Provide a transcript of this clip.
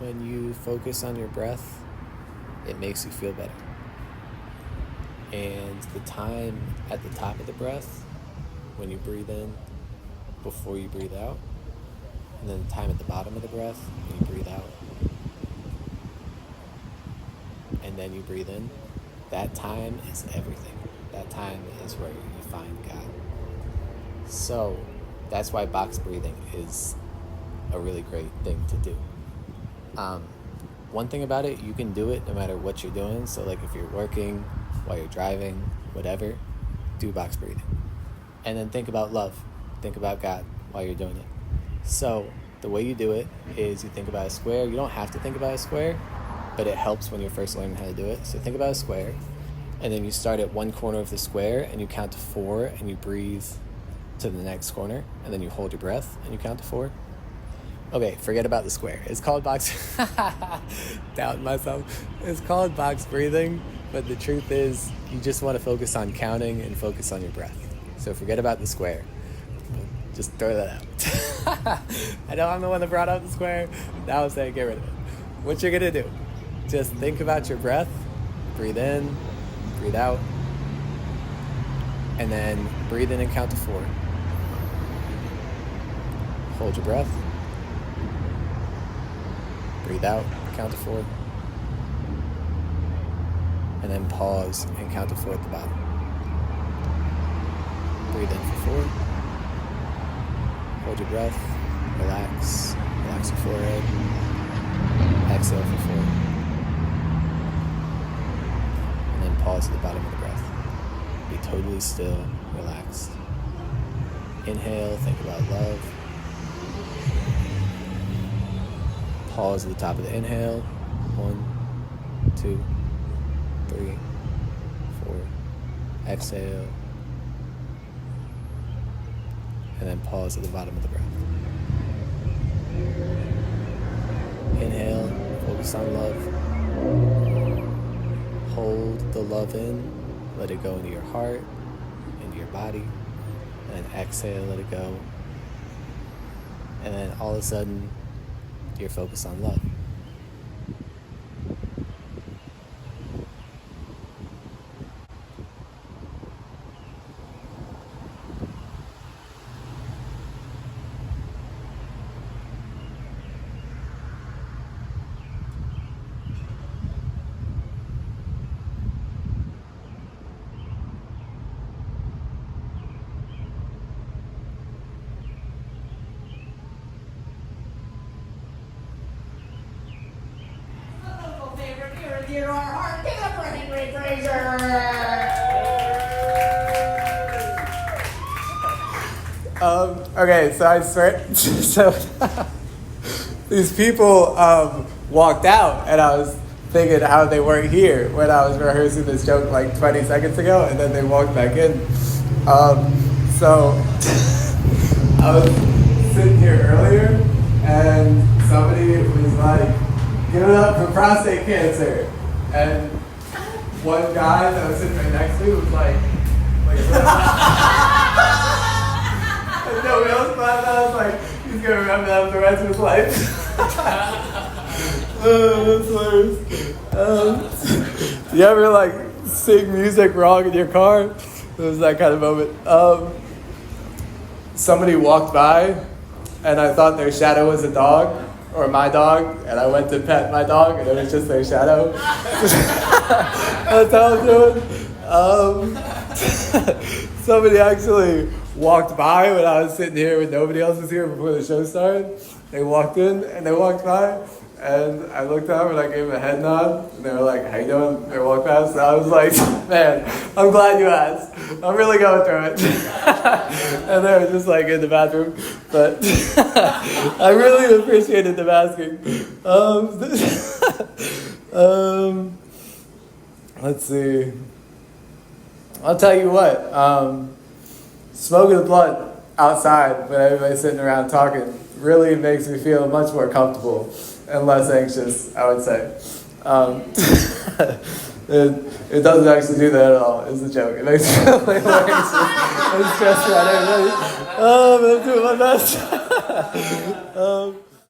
when you focus on your breath, it makes you feel better. And the time at the top of the breath, when you breathe in before you breathe out, and then the time at the bottom of the breath, when you breathe out, and then you breathe in, that time is everything. That time is where you find God. So that's why box breathing is a really great thing to do. One thing about it, you can do it no matter what you're doing. So like if you're working, while you're driving, whatever, do box breathing. And then think about love. Think about God while you're doing it. So the way you do it is you think about a square. You don't have to think about a square, but it helps when you're first learning how to do it. So think about a square, and then you start at one corner of the square, and you count to 4, and you breathe to the next corner, and then you hold your breath, and you count to 4. Okay, forget about the square. It's called box... Doubting myself. It's called box breathing, but the truth is you just want to focus on counting and focus on your breath. So forget about the square. Just throw that out. I know I'm the one that brought up the square. Now I'm saying get rid of it. What you're going to do, just think about your breath. Breathe in, breathe out, and then breathe in and count to 4. Hold your breath. Breathe out, count to 4. And then pause and count to 4 at the bottom. Breathe in for 4. Hold your breath. Relax. Relax your forehead. Exhale for 4. And then pause at the bottom of the breath. Be totally still, relaxed. Inhale, think about love. Pause at the top of the inhale. 1, 2, 3, 4. Exhale. And then pause at the bottom of the breath. Inhale, focus on love. Hold the love in, let it go into your heart, into your body. And then exhale, let it go. And then all of a sudden, you're focused on love. Dear our heart, give it up for Henry Fraser! Okay, so I swear, so these people walked out, and I was thinking how they weren't here when I was rehearsing this joke like 20 seconds ago, and then they walked back in. So I was sitting here earlier, and somebody was like, "Give it up for prostate cancer." And one guy that was sitting right next to me was like and nobody else thought that. I was like, he's gonna remember that for the rest of his life. That's hilarious. Do you ever like sing music wrong in your car? It was that kind of moment. Somebody walked by, and I thought their shadow was a dog. Or my dog, and I went to pet my dog, and it was just their shadow. That's how I'm doing. Somebody actually walked by when I was sitting here when nobody else was here before the show started. They walked in, and they walked by, and I looked at them, and I gave them a head nod, and they were like, "How you doing?" They walked past, and I was like, "Man, I'm glad you asked. I'm really going through it." And they were just like in the bathroom, but I really appreciated them asking. Let's see. I'll tell you what. Smoking the blunt outside when everybody's sitting around talking really makes me feel much more comfortable and less anxious, I would say. It doesn't actually do that at all. It's a joke. It makes me feel way more anxious and stressed out everybody. I'm doing my best.